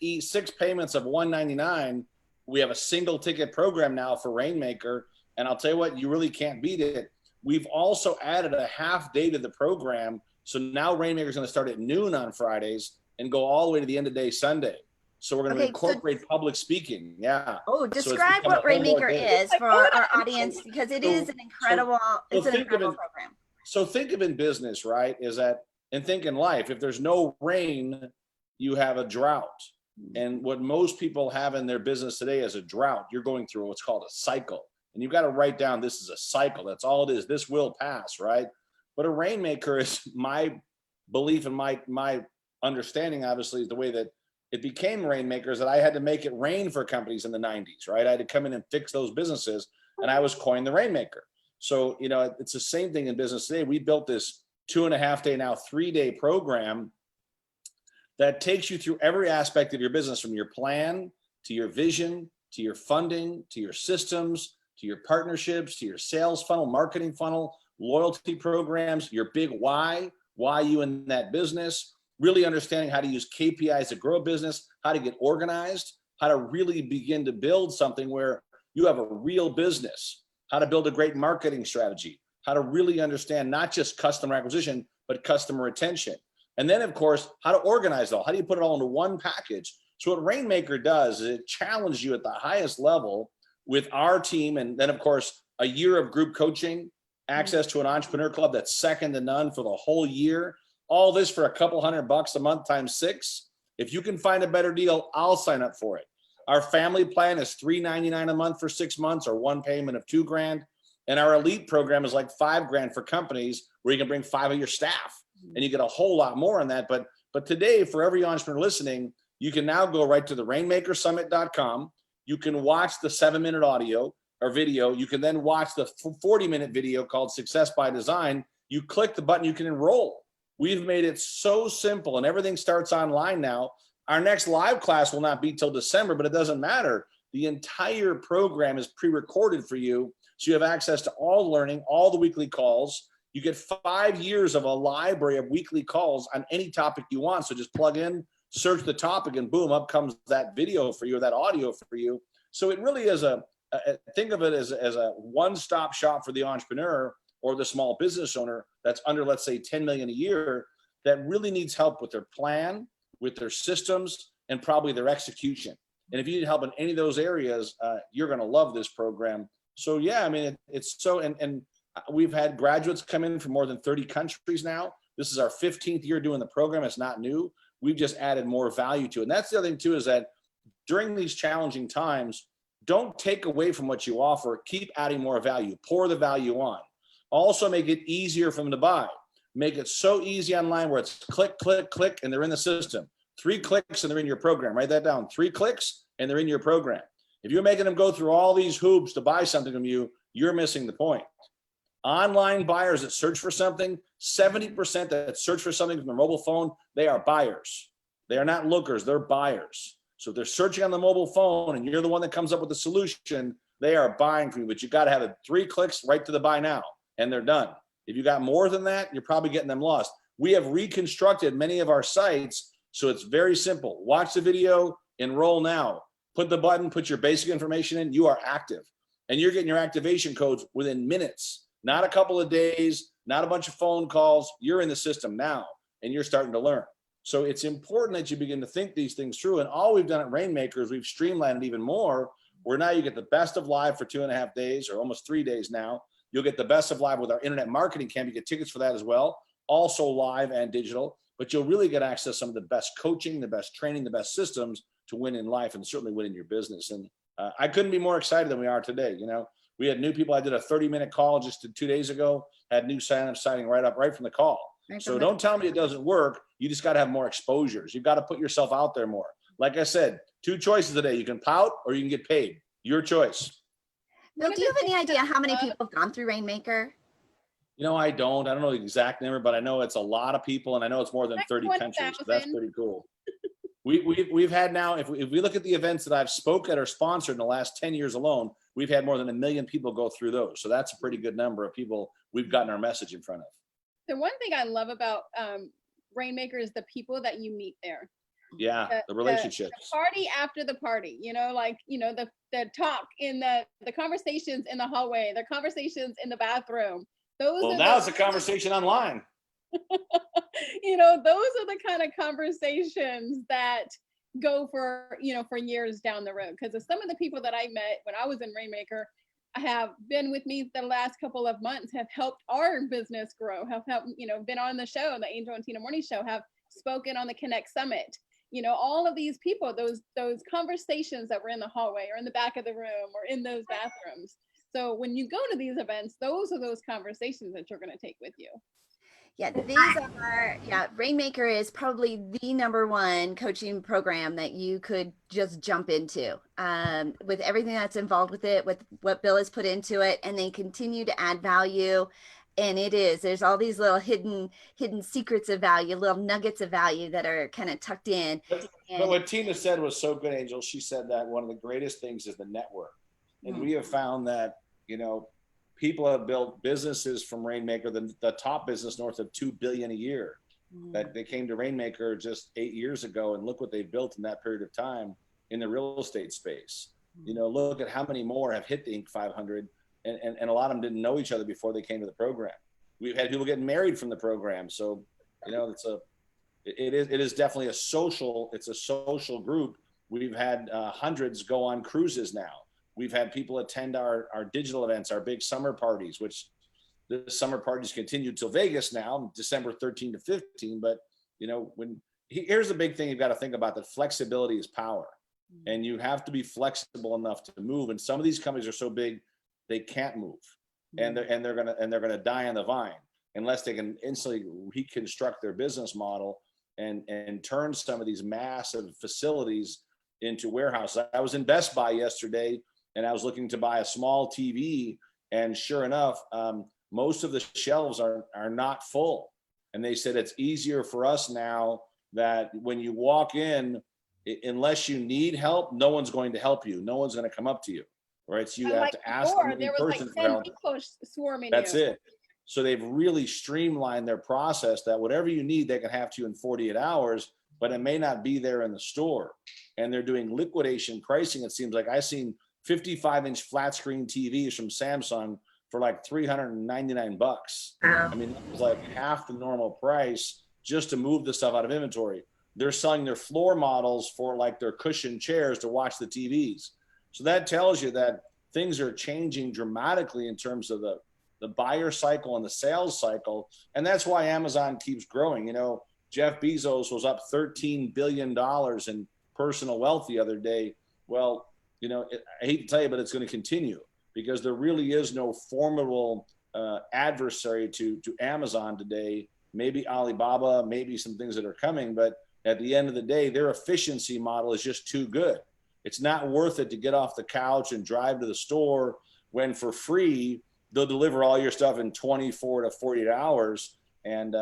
payments of $199, we have a single ticket program now for Rainmaker. And I'll tell you what, you really can't beat it. We've also added a half day to the program. So now Rainmaker is going to start at noon on Fridays and go all the way to the end of day Sunday. So we're going to incorporate public speaking. Yeah. Oh, describe what Rainmaker is for our audience, because it is an incredible, it's an incredible program. So think of in business, right, is that, and think in life, if there's no rain, you have a drought. And what most people have in their business today is a drought. You're going through what's called a cycle. And you've got to write down, this is a cycle. That's all it is. This will pass, right? But a Rainmaker is my belief and my understanding, obviously, is the way that it became Rainmakers, that I had to make it rain for companies in the 90s, right? I had to come in and fix those businesses, and I was coined the Rainmaker. So, you know, it's the same thing in business today. We built this 2.5 day, now 3-day program that takes you through every aspect of your business, from your plan to your vision, to your funding, to your systems, to your partnerships, to your sales funnel, marketing funnel, loyalty programs, your big why you in that business, really understanding how to use KPIs to grow a business, how to get organized, how to really begin to build something where you have a real business, how to build a great marketing strategy, how to really understand not just customer acquisition, but customer retention. And then, of course, how to organize it all. How do you put it all into one package? So what Rainmaker does is it challenges you at the highest level with our team. And then, of course, a year of group coaching, access to an entrepreneur club that's second to none for the whole year. All this for a couple $100 a month times 6. If you can find a better deal, I'll sign up for it. Our family plan is $399 a month for 6 months, or one payment of $2,000. And our elite program is like $5,000 for companies where you can bring 5 of your staff, and you get a whole lot more on that. But today, for every entrepreneur listening, you can now go right to the rainmakersummit.com. You can watch the 7-minute audio or video. You can then watch the 40-minute video called Success by Design. You click the button, you can enroll. We've made it so simple, and everything starts online now. Our next live class will not be till December, but it doesn't matter. The entire program is pre-recorded for you, so you have access to all learning, all the weekly calls. You get 5 years of a library of weekly calls on any topic you want. So just plug in, search the topic, and boom, up comes that video for you, or that audio for you. So it really is think of it as a one-stop shop for the entrepreneur or the small business owner that's under, let's say, 10 million a year, that really needs help with their plan, with their systems, and probably their execution. And if you need help in any of those areas, you're going to love this program. So yeah, I mean, it's so, and we've had graduates come in from more than 30 countries now. This is our 15th year doing the program. It's not new. We've just added more value to it. And that's the other thing too, is that during these challenging times, don't take away from what you offer. Keep adding more value. Pour the value on. Also make it easier for them to buy. Make it so easy online where it's click, click, click, and they're in the system. 3 clicks and they're in your program. Write that down. 3 clicks and they're in your program. If you're making them go through all these hoops to buy something from you, you're missing the point. Online buyers that search for something, 70% that search for something from their mobile phone, they are buyers. They are not lookers, they're buyers. So if they're searching on the mobile phone and you're the one that comes up with the solution, they are buying from you. But you got to have it 3 clicks right to the buy now, and they're done. If you got more than that, you're probably getting them lost. We have reconstructed many of our sites, so it's very simple. Watch the video, enroll now. Put the button, put your basic information in, you are active. And you're getting your activation codes within minutes, not a couple of days, not a bunch of phone calls. You're in the system now, and you're starting to learn. So it's important that you begin to think these things through. And all we've done at Rainmaker is we've streamlined it even more, where now you get the best of live for 2.5 days, or almost 3 days now. You'll get the best of live with our internet marketing camp. You get tickets for that as well, also live and digital. But you'll really get access to some of the best coaching, the best training, the best systems to win in life, and certainly win in your business. And I couldn't be more excited than we are today. You know, we had new people. I did a 30-minute call just 2 days ago, had new signups signing right from the call. So don't tell me it doesn't work. You just got to have more exposures. You've got to put yourself out there more. Like I said, 2 choices today. You can pout or you can get paid. Your choice. Bill, do you have any idea how many people have gone through Rainmaker? You know, I don't know the exact number, but I know it's a lot of people, and I know it's more than 30 countries. So that's pretty cool. We've had now, if we look at the events that I've spoken at or sponsored in the last 10 years alone, we've had more than 1 million people go through those. So that's a pretty good number of people we've gotten our message in front of. The one thing I love about Rainmaker is the people that you meet there. Yeah, the relationships. The party after the party, like, the talk in the conversations in the hallway, the conversations in the bathroom. Well, now it's a conversation online. Those are the kind of conversations that go for years down the road. Because some of the people that I met when I was in Rainmaker have been with me the last couple of months, have helped our business grow, have helped, been on the show, the Angel and Tina Morning Show, have spoken on the Connect Summit. All of these people, those conversations that were in the hallway or in the back of the room or in those bathrooms. So when you go to these events, those are those conversations that you're going to take with you. Yeah, Rainmaker is probably the #1 coaching program that you could just jump into, with everything that's involved with it, with what Bill has put into it, and they continue to add value. And there's all these little hidden secrets of value, little nuggets of value that are kind of tucked in. But what Tina said was so good, Angel. She said that one of the greatest things is the network. And we have found that, people have built businesses from Rainmaker, the top business north of $2 billion a year, that they came to Rainmaker just 8 years ago, and look what they built in that period of time in the real estate space. Look at how many more have hit the Inc. 500, and a lot of them didn't know each other before they came to the program. We've had people getting married from the program. So, it is definitely a social group. We've had hundreds go on cruises now. We've had people attend our digital events, our big summer parties, which the summer parties continue till Vegas now, December 13 to 15. But, here's the big thing you've got to think about, that flexibility is power. And you have to be flexible enough to move. And some of these companies are so big, they can't move. And they're gonna die on the vine unless they can instantly reconstruct their business model and turn some of these massive facilities into warehouses. I was in Best Buy yesterday, and I was looking to buy a small TV, and sure enough, most of the shelves are not full. And they said it's easier for us now that when you walk in, unless you need help, no one's going to help you. No one's going to come up to you, right? So you have to ask them in person for help. That's it. So they've really streamlined their process that whatever you need, they can have to you in 48 hours, but it may not be there in the store. And they're doing liquidation pricing. It seems like I've seen 55-inch flat screen TVs from Samsung for like $399. I mean, it was like half the normal price just to move the stuff out of inventory. They're selling their floor models for like their cushion chairs to watch the TVs. So that tells you that things are changing dramatically in terms of the buyer cycle and the sales cycle. And that's why Amazon keeps growing. Jeff Bezos was up $13 billion in personal wealth the other day. Well, I hate to tell you, but it's going to continue because there really is no formidable adversary to Amazon today. Maybe Alibaba, maybe some things that are coming, but at the end of the day, their efficiency model is just too good. It's not worth it to get off the couch and drive to the store when for free they'll deliver all your stuff in 24 to 48 hours. And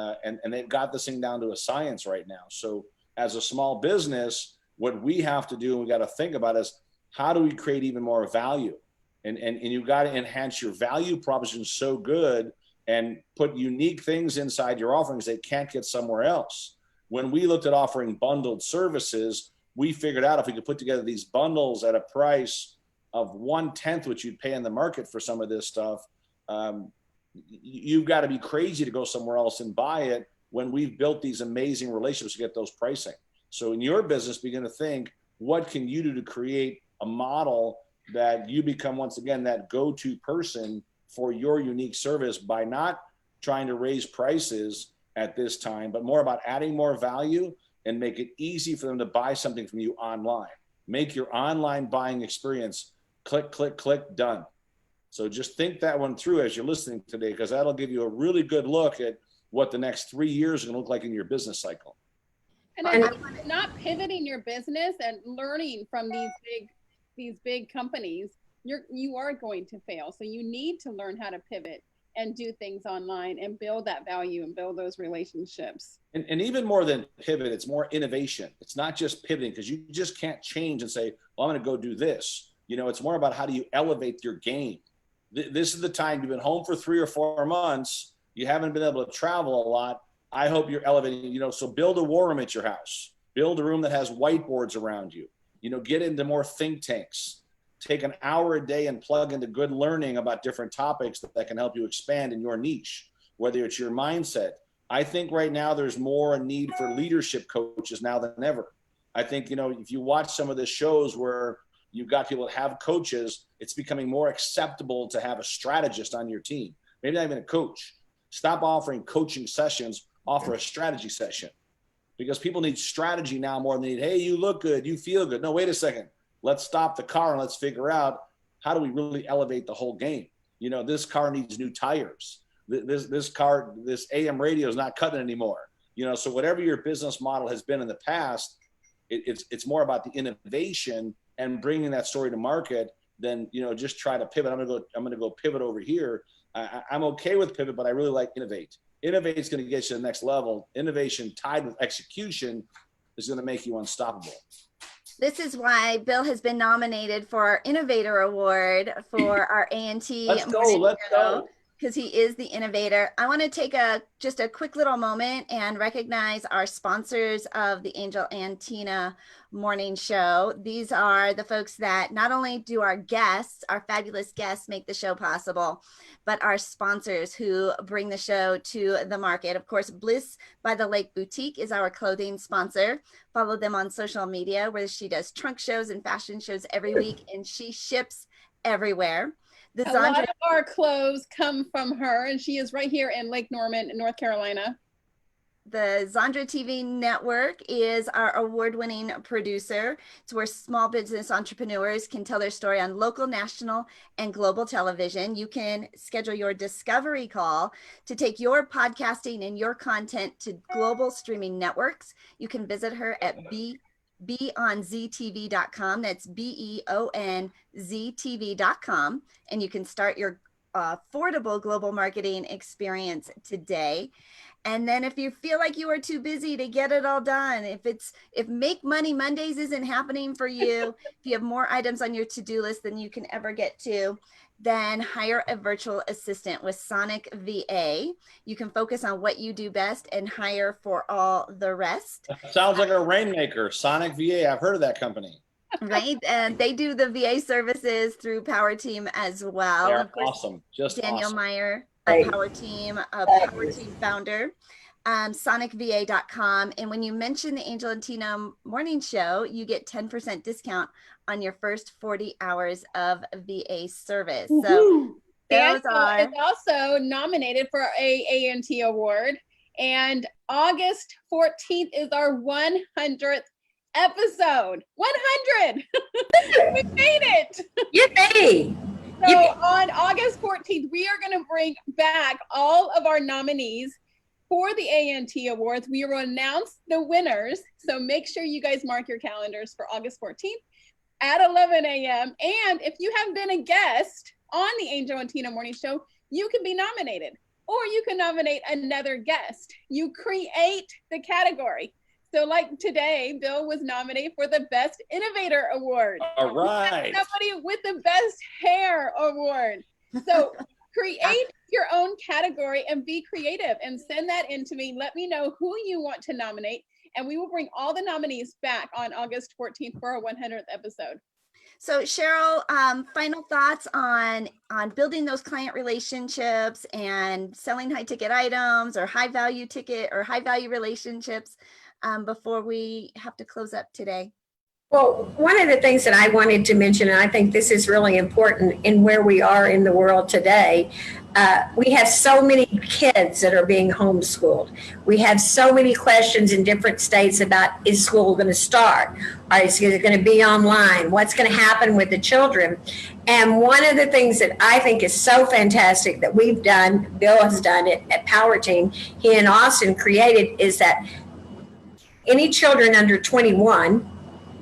they've got this thing down to a science right now. So as a small business, what we have to do, and we got to think about is how do we create even more value? And you've got to enhance your value proposition so good and put unique things inside your offerings they can't get somewhere else. When we looked at offering bundled services, we figured out if we could put together these bundles at a price of 1/10 what you'd pay in the market for some of this stuff, you've got to be crazy to go somewhere else and buy it when we've built these amazing relationships to get those pricing. So in your business, begin to think, what can you do to create a model that you become, once again, that go-to person for your unique service by not trying to raise prices at this time, but more about adding more value and make it easy for them to buy something from you online. Make your online buying experience click, click, click, done. So just think that one through as you're listening today, because that'll give you a really good look at what the next 3 years are going to look like in your business cycle. And then not pivoting your business and learning from these big companies, you are going to fail. So you need to learn how to pivot and do things online and build that value and build those relationships. And even more than pivot, it's more innovation. It's not just pivoting, because you just can't change and say, well, I'm going to go do this. It's more about how do you elevate your game. This is the time you've been home for 3 or 4 months. You haven't been able to travel a lot. I hope you're elevating, so build a war room at your house. Build a room that has whiteboards around you. Get into more think tanks. Take an hour a day and plug into good learning about different topics that can help you expand in your niche, whether it's your mindset. I think right now there's more a need for leadership coaches now than ever. I think, if you watch some of the shows where you've got people that have coaches, it's becoming more acceptable to have a strategist on your team. Maybe not even a coach. Stop offering coaching sessions, offer a strategy session. Because people need strategy now more than they need, hey, you look good, you feel good. No, wait a second. Let's stop the car and let's figure out how do we really elevate the whole game. This car needs new tires. This AM radio is not cutting anymore. So whatever your business model has been in the past, it's more about the innovation and bringing that story to market than, just try to pivot. I'm going to go pivot over here. I'm okay with pivot, but I really like innovate. Innovate is going to get you to the next level. Innovation tied with execution is going to make you unstoppable. This is why Bill has been nominated for our Innovator Award for our A&T. Let's go. Because he is the innovator. I want to take just a quick little moment and recognize our sponsors of the Angel and Tina Morning Show. These are the folks that not only do our fabulous guests make the show possible, but our sponsors who bring the show to the market. Of course, Bliss by the Lake Boutique is our clothing sponsor. Follow them on social media where she does trunk shows and fashion shows every week, and she ships everywhere. A lot of our clothes come from her, and she is right here in Lake Norman, North Carolina. The Zandra TV Network is our award-winning producer. It's where small business entrepreneurs can tell their story on local, national, and global television. You can schedule your discovery call to take your podcasting and your content to global streaming networks. You can visit her at beonztv.com. That's beonztv.com. And you can start your affordable global marketing experience today. And then if you feel like you are too busy to get it all done, if Make Money Mondays isn't happening for you, if you have more items on your to-do list than you can ever get to, then hire a virtual assistant with Sonic VA. You can focus on what you do best and hire for all the rest. Sounds like a rainmaker, Sonic VA. I've heard of that company. Right. And they do the VA services through Power Team as well. They're of course, awesome. Just Daniel awesome. Meyer, a Power Team founder. sonicva.com. And when you mention the Angel and Tina Morning Show, you get 10% discount on your first 40 hours of VA service. So those are is also nominated for a A&T award. And August 14th is our 100th episode. 100! We made it! Yippee! So on August 14th, we are going to bring back all of our nominees for the A&T Awards. We will announce the winners. So make sure you guys mark your calendars for August 14th at 11 a.m. And if you have been a guest on the Angel and Tina Morning Show, you can be nominated, or you can nominate another guest. You create the category. So like today, Bill was nominated for the Best Innovator Award. All right. Somebody with the Best Hair Award. So create your own category and be creative and send that in to me. Let me know who you want to nominate, and we will bring all the nominees back on August 14th for our 100th episode. So Cheryl, final thoughts on building those client relationships and selling high ticket items or high value relationships before we have to close up today. Well, one of the things that I wanted to mention, and I think this is really important in where we are in the world today, we have so many kids that are being homeschooled. We have so many questions in different states about, is school going to start? Or is it going to be online? What's going to happen with the children? And one of the things that I think is so fantastic that we've done, Bill has done it at Power Team, he and Austin created, is that any children under 21,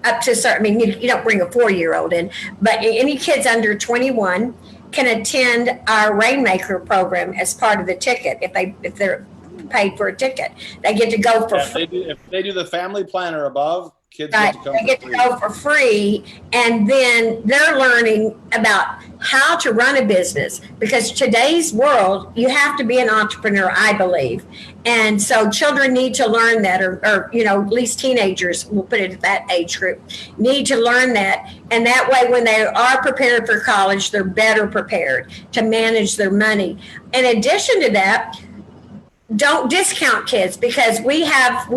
up to certain, I mean, you don't bring a 4-year-old in, but any kids under 21 can attend our Rainmaker program as part of the ticket. If they're paid for a ticket, they get to go for If they do the family plan or above, Kids Right. get to come They for get to free. go for free, and then they're learning about how to run a business, because today's world, you have to be an entrepreneur, I believe. And so children need to learn that, or at least teenagers, we'll put it at that age group, need to learn that. And that way, when they are prepared for college, they're better prepared to manage their money. In addition to that, don't discount kids, because we have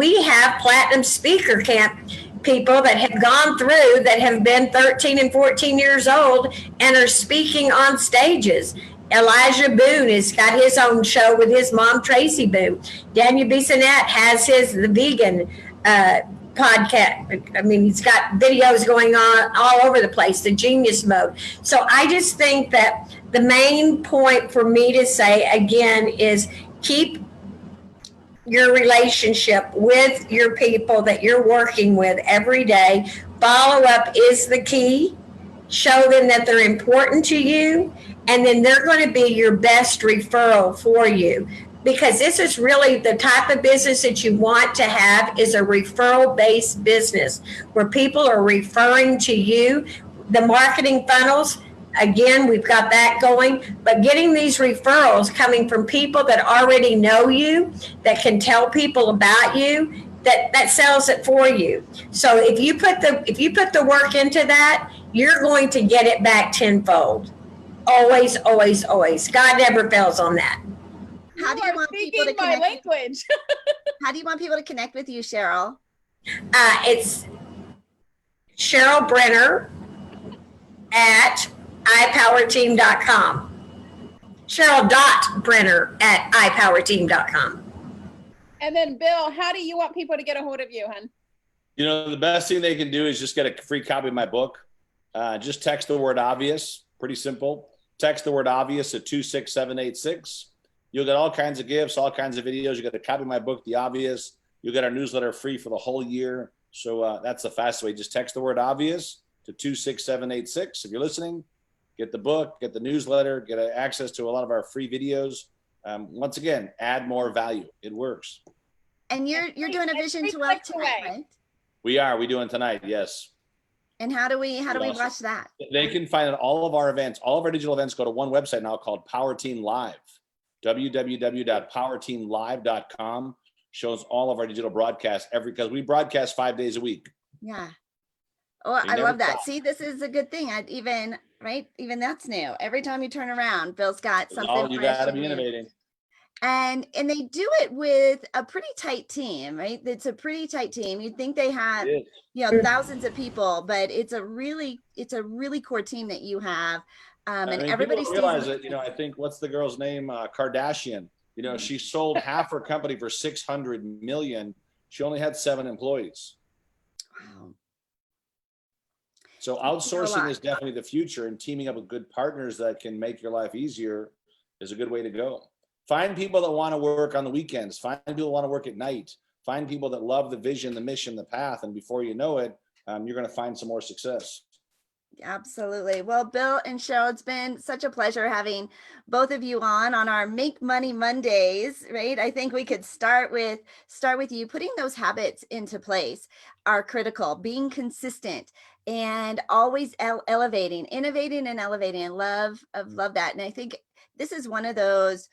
platinum speaker camp people that have gone through, that have been 13 and 14 years old and are speaking on stages. Elijah Boone has got his own show with his mom, Tracy Boone. Daniel Bissonette has his The Vegan podcast. I mean, he's got videos going on all over the place, the genius mode. So I just think that the main point for me to say again is keep your relationship with your people that you're working with every day. Follow up is the key. Show them that they're important to you, and then they're going to be your best referral for you, because this is really the type of business that you want to have, is a referral based business where people are referring to you. The marketing funnels, again, we've got that going, but getting these referrals coming from people that already know you, that can tell people about you, that sells it for you. So if you put the work into that, you're going to get it back tenfold. Always, always, always. God never fails on that. How do you want people to speaking my connect? language. How do you want people to connect with you, Cheryl? It's Cheryl Brenner at ipowerteam.com. Cheryl.Brenner at ipowerteam.com. And then Bill, how do you want people to get a hold of you, hon? The best thing they can do is just get a free copy of my book. Just text the word obvious. Pretty simple. Text the word obvious at 26786. You'll get all kinds of gifts, all kinds of videos. You get a copy of my book, The Obvious. You'll get our newsletter free for the whole year. So that's the fastest way. Just text the word obvious to 26786. If you're listening, get the book, get the newsletter, get access to a lot of our free videos. Once again, add more value. It works. And you're doing a Vision to Wealth tonight, right? We are. We doing tonight, yes. And how do we watch that? They can find all of our events, all of our digital events. Go to one website now called Power Team Live. www.powerteamlive.com shows all of our digital broadcasts because we broadcast 5 days a week. Yeah. Oh, I love that. See, this is a good thing. Even that's new. Every time you turn around, Bill's got something. Oh, you got to be innovating. And they do it with a pretty tight team, right? It's a pretty tight team. You'd think they had, thousands of people, but it's a really core team that you have. And everybody realize it. I think, what's the girl's name? Kardashian. She sold half her company for $600 million. She only had 7 employees. Wow. So outsourcing is definitely the future, and teaming up with good partners that can make your life easier is a good way to go. Find people that want to work on the weekends. Find people that want to work at night. Find people that love the vision, the mission, the path. And before you know it, you're going to find some more success. Absolutely. Well, Bill and Cheryl, it's been such a pleasure having both of you on our Make Money Mondays, right? I think we could start with you. Putting those habits into place are critical. Being consistent and always elevating, innovating and elevating. I love that. And I think this is one of those,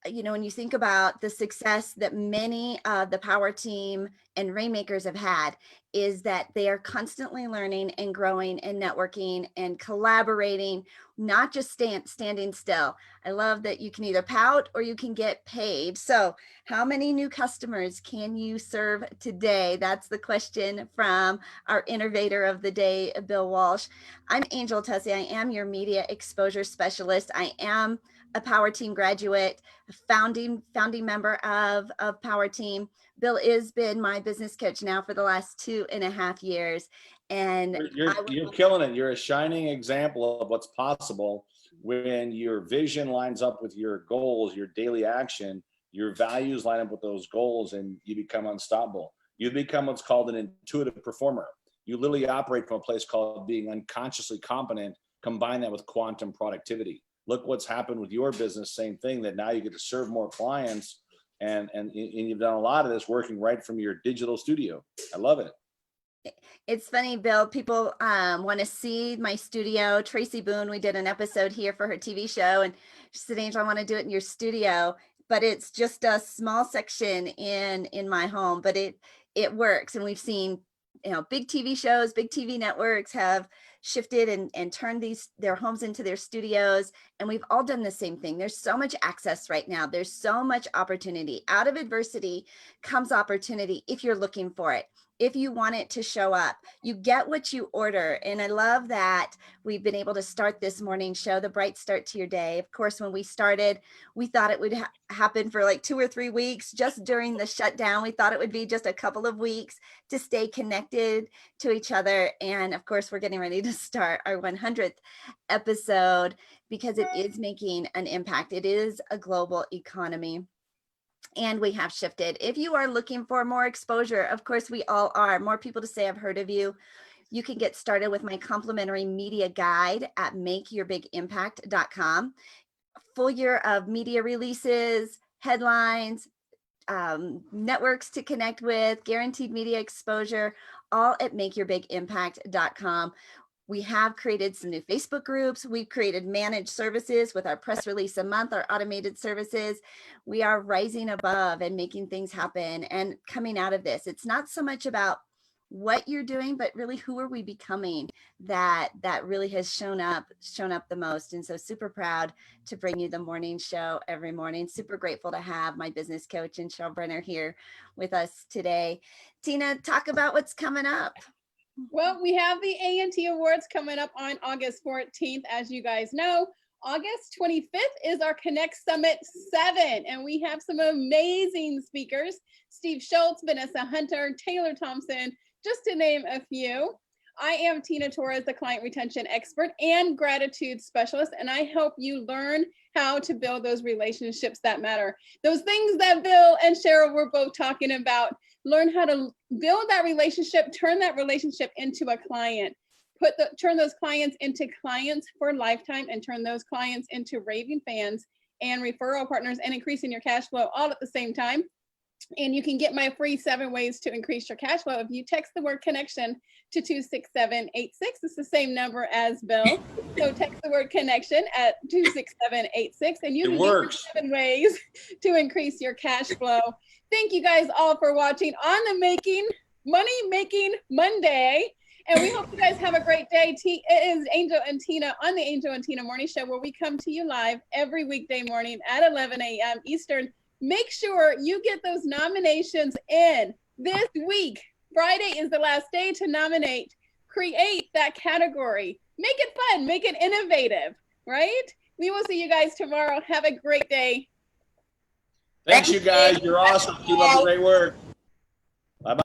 when you think about the success that many of the Power Team and Rainmakers have had, is that they are constantly learning and growing and networking and collaborating, not just standing still. I love that you can either pout or you can get paid. So how many new customers can you serve today? That's the question from our innovator of the day, Bill Walsh. I'm Angel Tuccy. I am your media exposure specialist. I am a Power Team graduate, founding member of Power Team. Bill has been my business coach now for the last 2.5 years. And you're killing it. You're a shining example of what's possible when your vision lines up with your goals, your daily action, your values line up with those goals, and you become unstoppable. You become what's called an intuitive performer. You literally operate from a place called being unconsciously competent. Combine that with quantum productivity. Look what's happened with your business. Same thing, that now you get to serve more clients, and you've done a lot of this working right from your digital studio. I love it. It's funny, Bill, people want to see my studio. Tracy Boone, we did an episode here for her TV show, and she said, Angel, I want to do it in your studio, but it's just a small section in my home, but it works. And we've seen, big TV shows, big TV networks have shifted and turned their homes into their studios, and we've all done the same thing. There's so much access right now. There's so much opportunity. Out of adversity comes opportunity if you're looking for it. If you want it to show up, you get what you order. And I love that we've been able to start this morning show, the bright start to your day. Of course, when we started, we thought it would happen for like 2 or 3 weeks. Just during the shutdown, we thought it would be just a couple of weeks to stay connected to each other. And of course, we're getting ready to start our 100th episode because it is making an impact. It is a global economy. And we have shifted. If you are looking for more exposure, of course we all are, more people to say I've heard of you, you can get started with my complimentary media guide at makeyourbigimpact.com. Full year of media releases, headlines, networks to connect with, guaranteed media exposure, all at makeyourbigimpact.com. We have created some new Facebook groups. We've created managed services with our press release a month, our automated services. We are rising above and making things happen and coming out of this. It's not so much about what you're doing, but really who are we becoming that really has shown up the most. And so super proud to bring you the morning show every morning. Super grateful to have my business coach and Cheryl Brenner here with us today. Tina, talk about what's coming up. Well, we have the A&T Awards coming up on August 14th. As you guys know, August 25th is our Connect Summit 7, and we have some amazing speakers: Steve Schultz, Vanessa Hunter, Taylor Thompson, just to name a few. I am Tina Torres, the client retention expert and gratitude specialist, and I help you learn how to build those relationships that matter. Those things that Bill and Cheryl were both talking about. Learn how to build that relationship, turn that relationship into a client, turn those clients into clients for a lifetime, and turn those clients into raving fans and referral partners, and increasing your cash flow all at the same time. And you can get my free 7 ways to increase your cash flow if you text the word connection to 26786. It's the same number as Bill. So text the word connection at 26786, and you can get 7 ways to increase your cash flow. Thank you guys all for watching on the Money Making Monday. And we hope you guys have a great day. It is Angel and Tina on the Angel and Tina Morning Show, where we come to you live every weekday morning at 11 a.m. Eastern. Make sure you get those nominations in this week. Friday is the last day to nominate. Create that category. Make it fun. Make it innovative, right? We will see you guys tomorrow. Have a great day. Thanks, you guys. You're awesome. Keep up the great work.